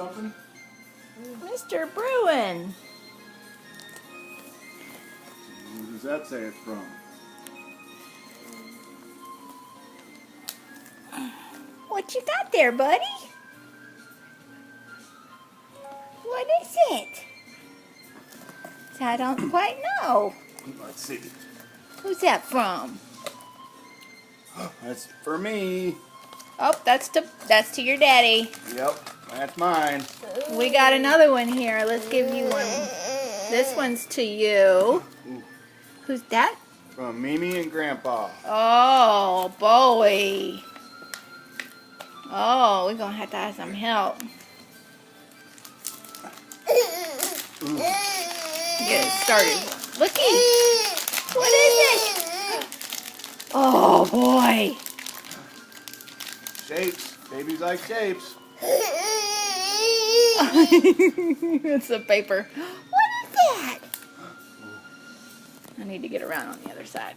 Something? Mr. Bruin. Where does that say it's from? What you got there, buddy? What is it? I don't quite know. Let's see. Who's that from? That's for me. Oh, that's to your daddy. Yep, that's mine. We got another one here. Let's give you one. This one's to you. Ooh. Who's that? From Mimi and Grandpa. Oh, Bowie. Oh, we're going to have to have some help. Get it started. Looky. What is it? Oh, boy. Shapes. Babies like shapes. It's the paper. What is that? I need to get around on the other side.